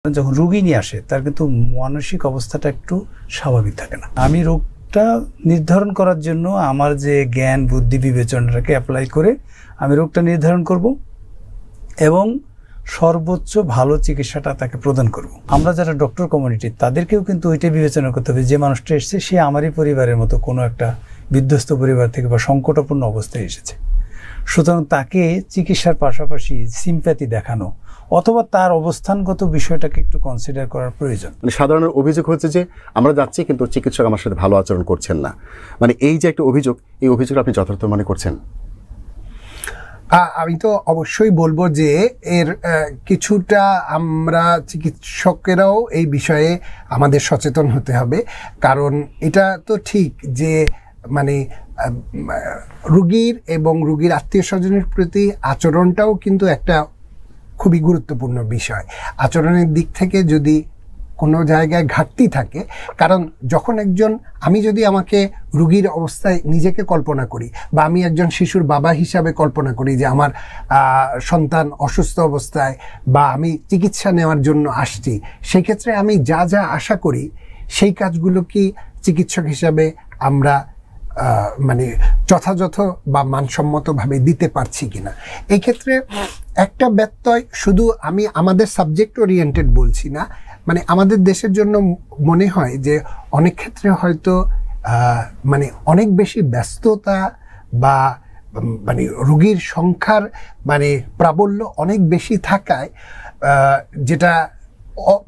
যখন রোগী নিয়ে আসে তার কিন্তু মানসিক অবস্থাটা একটু স্বাভাবিক থাকে না। আমি রোগটা নির্ধারণ করার জন্য আমার যে জ্ঞান বুদ্ধি বিবেচনাটাকে অ্যাপ্লাই করে আমি রোগটা নির্ধারণ করব এবং সর্বোচ্চ ভালো চিকিৎসাটা তাকে প্রদান করব। আমরা যারা ডক্টর কমিউনিটি তাদেরকেও কিন্তু ওইটাই বিবেচনা করতে হবে যে মানুষটা এসেছে সে আমারই পরিবারের মতো কোনো একটা বিধ্বস্ত পরিবার থেকে বা সংকটাপূর্ণ অবস্থায় এসেছে। সুতরাং তাকে চিকিৎসার পাশাপাশি সিম্প্যাথি দেখানো অথবা তার অবস্থানগত বিষয়টাকে একটু কনসিডার করার প্রয়োজন। মানে সাধারণ অভিযোগ হচ্ছে যে আমরা যাচ্ছি কিন্তু চিকিৎসক আমার সাথে ভালো আচরণ করছেন না, মানে এই যে একটা অভিযোগ, এই অভিযোগ আপনি যথার্থ মনে করছেন? আমি তো অবশ্যই বলবো যে এর কিছুটা আমরা চিকিৎসকেরাও এই বিষয়ে আমাদের সচেতন হতে হবে। কারণ এটা তো ঠিক যে মানে রুগীর এবং রুগীর আত্মীয় স্বজনের প্রতি আচরণটাও কিন্তু একটা খুবই গুরুত্বপূর্ণ বিষয়। আচরণের দিক থেকে যদি কোনো জায়গায় ঘাটতি থাকে, কারণ যখন আমি যদি আমাকে রুগীর অবস্থায় নিজেকে কল্পনা করি বা আমি একজন শিশুর বাবা হিসাবে কল্পনা করি যে আমার সন্তান অসুস্থ অবস্থায় বা আমি চিকিৎসা নেওয়ার জন্য আসছি, সেই ক্ষেত্রে আমি যা যা আশা করি সেই কাজগুলো কি চিকিৎসক হিসাবে আমরা মানে যথাযথ বা মানসম্মতভাবে দিতে পারছি কিনা। এই ক্ষেত্রে একটা ব্যত্যয় শুধু আমি আমাদের সাবজেক্ট ওরিয়েন্টেড বলছি না, মানে আমাদের দেশের জন্য মনে হয় যে অনেক ক্ষেত্রে হয়তো মানে অনেক বেশি ব্যস্ততা বা মানে রোগীর সংখ্যার মানে প্রাবল্য অনেক বেশি থাকায় যেটা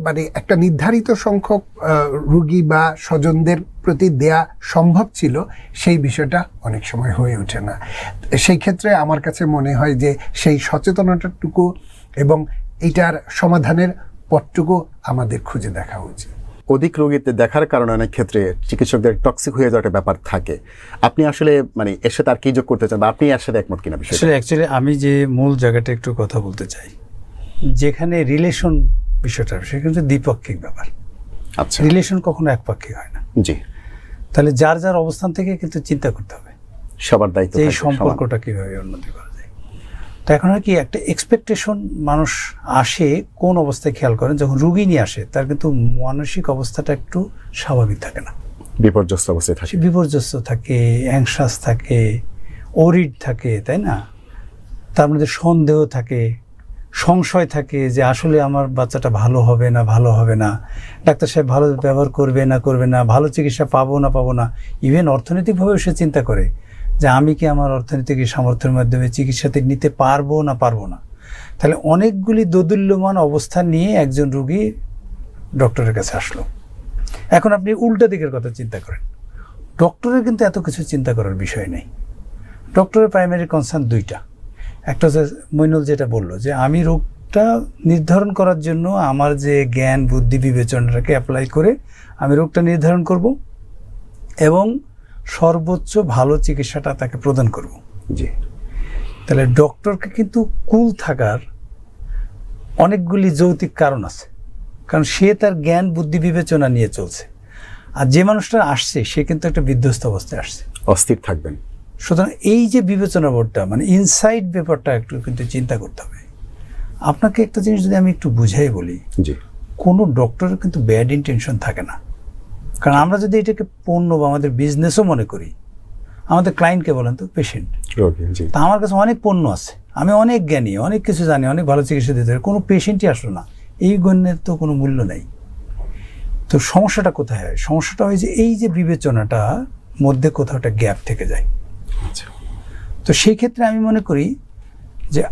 মানে একটা নির্ধারিত সংখ্যক রোগী বা স্বজনদের প্রতি দেয়া সম্ভব ছিল সেই বিষয়টা অনেক সময় হয়ে ওঠে না। সেই ক্ষেত্রে আমার কাছে মনে হয় যে সেই সচেতনতাটুকু এবং এটার সমাধানের পথটুকু আমাদের খুঁজে দেখা উচিত। অধিক রোগীতে দেখার কারণে অনেক ক্ষেত্রে চিকিৎসকদের টক্সিক হয়ে যাওয়ার একটা ব্যাপার থাকে। আপনি আসলে মানে এর সাথে আর কি যোগ করতে চান বা আপনি এর সাথে একমত কিনা বিষয়? আসলে অ্যাকচুয়ালি আমি যে মূল জায়গাটা একটু কথা বলতে চাই, যেখানে রিলেশন বিষয়টা সেখানে দ্বিপাক্ষিক ব্যাপার। আচ্ছা, রিলেশন কখনো একপাক্ষিক হয় না। জি, তাহলে যার যার অবস্থান থেকে কিন্তু চিন্তা করতে হবে সবার দায়িত্ব এই সম্পর্কটা কিভাবে উন্নতি করা যায়। তো এখন হয় কি, একটা এক্সপেকটেশন মানুষ আসে কোন অবস্থায় খেয়াল করেন, যখন রুগী নিয়ে আসে তার কিন্তু মানসিক অবস্থাটা একটু স্বাভাবিক থাকে না, বিপর্যস্ত অবস্থায় থাকে, বিপর্যস্ত থাকে, অ্যাংশাস থাকে, ওরিড থাকে, তাই না? তার মধ্যে সন্দেহ থাকে, সংশয় থাকে যে আসলে আমার বাচ্চাটা ভালো হবে না, ভালো হবে না, ডাক্তার সাহেব ভালো ব্যবহার করবে না, করবে না, ভালো চিকিৎসা পাবো না, পাবো না। ইভেন অর্থনৈতিকভাবেও সে চিন্তা করে যে আমি কি আমার অর্থনৈতিক সামর্থ্যের মাধ্যমে চিকিৎসাতে নিতে পারবো না, পারবো না। তাহলে অনেকগুলি দোদুল্যমান অবস্থান নিয়ে একজন রোগী ডক্টরের কাছে আসলো। এখন আপনি উল্টা দিকের কথা চিন্তা করেন, ডক্টরের কিন্তু এত কিছু চিন্তা করার বিষয় নেই। ডক্টরের প্রাইমারি কনসার্ন দুইটা। একটা হচ্ছে মইনুল যেটা বললো যে আমি রোগটা নির্ধারণ করার জন্য আমার যে জ্ঞান বুদ্ধি বিবেচনাটাকে অ্যাপ্লাই করে আমি রোগটা নির্ধারণ করব এবং সর্বোচ্চ ভালো চিকিৎসাটা তাকে প্রদান করব। জি, তাহলে ডক্টরকে কিন্তু কুল থাকার অনেকগুলি যৌক্তিক কারণ আছে, কারণ সে তার জ্ঞান বুদ্ধি বিবেচনা নিয়ে চলছে। আর যে মানুষটা আসছে সে কিন্তু একটা বিধ্বস্ত অবস্থায় আসছে, অস্থির থাকবেন। সুতরাং এই যে বিবেচনা বোর্ডটা মানে ইনসাইড ব্যাপারটা একটু কিন্তু চিন্তা করতে হবে। আপনাকে একটা জিনিস যদি আমি একটু বুঝাই বলি, জি, কোনো ডক্টরের কিন্তু ব্যাড ইন্টেনশন থাকে না। কারণ আমরা যদি এটাকে পণ্য বা আমাদের বিজনেসও মনে করি, আমাদের ক্লায়েন্টকে বলেন তো পেশেন্ট, তা আমার কাছে অনেক পণ্য আছে, আমি অনেক জ্ঞানী, অনেক কিছু জানি, অনেক ভালো চিকিৎসা দিতে পারি, কোনো পেশেন্টই আসলো না, এই গণ্যের তো কোনো মূল্য নেই। তো সমস্যাটা কোথায় হয়? সমস্যাটা হয় যে এই যে বিবেচনাটা মধ্যে কোথাও একটা গ্যাপ থেকে যায়। তো সেই ক্ষেত্রে আমি মনে করি যে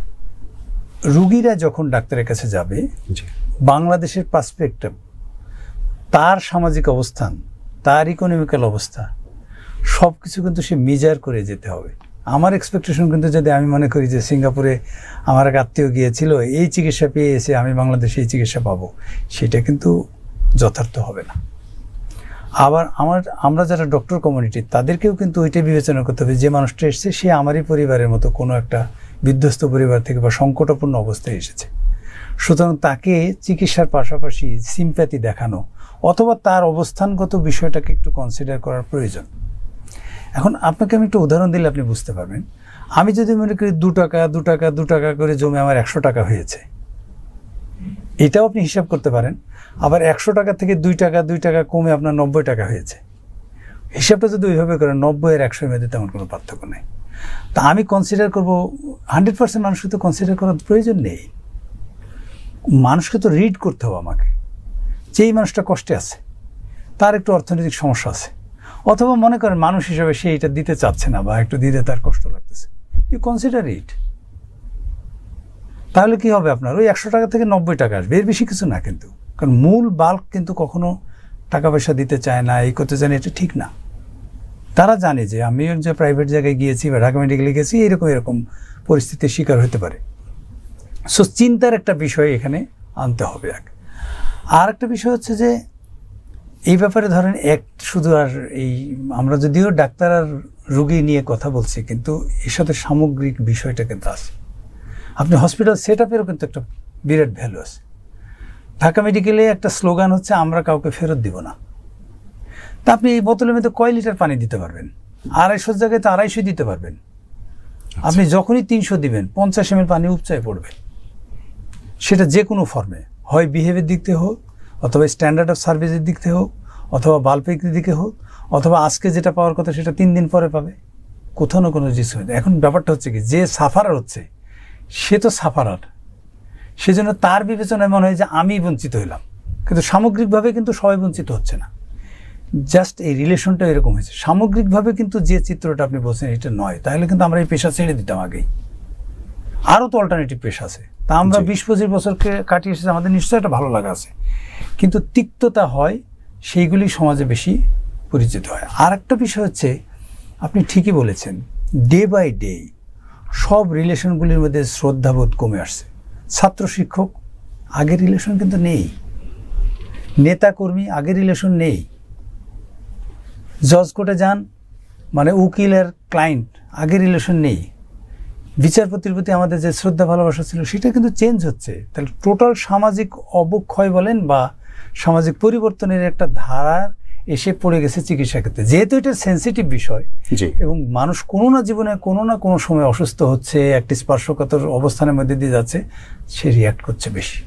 রুগীরা যখন ডাক্তারের কাছে যাবে, বাংলাদেশের পার্সপেক্টিভ, তার সামাজিক অবস্থান, তার ইকোনমিক্যাল অবস্থা সব কিছু কিন্তু সে মেজার করে যেতে হবে। আমার এক্সপেকটেশন কিন্তু যদি আমি মনে করি যে সিঙ্গাপুরে আমার এক আত্মীয় গিয়েছিল, এই চিকিৎসা পেয়ে এসে আমি বাংলাদেশে এই চিকিৎসা পাবো, সেটা কিন্তু যথার্থ হবে না। আবার আমরা যারা ডক্টর কমিউনিটি তাদেরকেও কিন্তু ওইটাই বিবেচনা করতে হবে যে মানুষটা এসেছে সে আমারই পরিবারের মতো কোনো একটা বিধ্বস্ত পরিবার থেকে বা সংকটাপূর্ণ অবস্থায় এসেছে। সুতরাং তাকে চিকিৎসার পাশাপাশি সিম্প্যাথি দেখানো অথবা তার অবস্থানগত বিষয়টাকে একটু কনসিডার করার প্রয়োজন। এখন আপনাকে আমি একটু উদাহরণ দিলে আপনি বুঝতে পারবেন। আমি যদি মনে করি 2 টাকা করে জমে আমার 100 টাকা হয়েছে, এটাও আপনি হিসাব করতে পারেন। আবার 100 টাকা থেকে 2 টাকা কমে আপনার 90 টাকা হয়েছে, হিসাবটা যদি ওইভাবে করেন 90 আর 100 এর মধ্যে তেমন কোনো পার্থক্য নেই। তা আমি কনসিডার করবো 100% মানুষকে তো কনসিডার করার প্রয়োজন নেই। মানুষকে তো রিড করতে হবে আমাকে, যে এই মানুষটা কষ্টে আছে, তার একটু অর্থনৈতিক সমস্যা আছে, অথবা মনে করেন মানুষ হিসাবে সে এটা দিতে চাচ্ছে না বা একটু দিতে তার কষ্ট লাগতেছে, ইউ কনসিডার ইট। তাহলে কি হবে, আপনার ওই 100 টাকা থেকে 90 টাকা আসবে, এর বেশি কিছু না। কিন্তু কারণ মূল বাল্ক কিন্তু কখনো টাকা পয়সা দিতে চায় না, এই করতে চায় না, এটা ঠিক না। তারা জানে যে আমি যে প্রাইভেট জায়গায় গিয়েছি বা ঢাকা মেডিকেলে গেছি, এরকম পরিস্থিতির শিকার হতে পারে। সো চিন্তার একটা বিষয় এখানে আনতে হবে। আর একটা বিষয় হচ্ছে যে এই ব্যাপারে ধরেন শুধু আর এই আমরা যদিও ডাক্তার আর রোগী নিয়ে কথা বলছি, কিন্তু এর সাথে সামগ্রিক বিষয়টা কিন্তু আছে। আপনি হসপিটাল সেট আপেরও কিন্তু একটা বিরাট ভ্যালু আছে। ঢাকা মেডিকেলে একটা স্লোগান হচ্ছে আমরা কাউকে ফেরত দিব না। তা আপনি এই বোতলের মধ্যে কয় লিটার পানি দিতে পারবেন? 250 জায়গায় তো 250 দিতে পারবেন। আপনি যখনই 300 দিবেন 50 ml পানি উপচায় পড়বে, সেটা যে কোনো ফর্মে, হয় বিহেভিয়ার দিক থেকে হোক, অথবা স্ট্যান্ডার্ড অফ সার্ভিসের দিক থেকে হোক, অথবা বাল্বের দিকে হোক, অথবা আজকে যেটা পাওয়ার কথা সেটা 3 দিন পরে পাবে, কোথাও না কোনো জিনিস হয়। এখন ব্যাপারটা হচ্ছে কি, যে সাফারার হচ্ছে সে তো সাফারার, সেজন্য তার বিবেচনায় মনে হয় যে আমি বঞ্চিত হইলাম, কিন্তু সামগ্রিকভাবে কিন্তু সবাই বঞ্চিত হচ্ছে না। জাস্ট এই রিলেশনটা এরকম হয়েছে। সামগ্রিকভাবে কিন্তু যে চিত্রটা আপনি বলছেন এটা নয়, তাহলে কিন্তু আমরা এই পেশা ছেড়ে দিতাম আগেই। আরও তো অল্টারনেটিভ পেশা আছে, তা আমরা 20-25 বছরকে কাটিয়ে এসেছি, আমাদের নিশ্চয়ই একটা ভালো লাগা আছে, কিন্তু তিক্ততা হয় সেইগুলি সমাজে বেশি পরিচিত হয়। আর একটা বিষয় হচ্ছে, আপনি ঠিকই বলেছেন, ডে বাই ডে সব রিলেশনগুলির মধ্যে শ্রদ্ধাবোধ কমে আসছে। ছাত্র শিক্ষক আগের রিলেশন কিন্তু নেই, নেতা কর্মী আগের রিলেশন নেই, জজ কোর্টে যান মানে উকিল আর ক্লায়েন্ট আগের রিলেশন নেই, বিচারপতির প্রতি আমাদের যে শ্রদ্ধা ভালোবাসা ছিল সেটা কিন্তু চেঞ্জ হচ্ছে। তাহলে টোটাল সামাজিক অবক্ষয় বলেন বা সামাজিক পরিবর্তনের একটা ধারা এসে পড়ে গেছে চিকিৎসা ক্ষেত্রে। যেহেতু এটা সেন্সিটিভ বিষয় এবং মানুষ কোনো না জীবনে কোনো না কোনো সময় অসুস্থ হচ্ছে, একটি স্পর্শকাতর অবস্থানের মধ্যে দিয়ে যাচ্ছে, সে রিয়াক্ট করছে বেশি।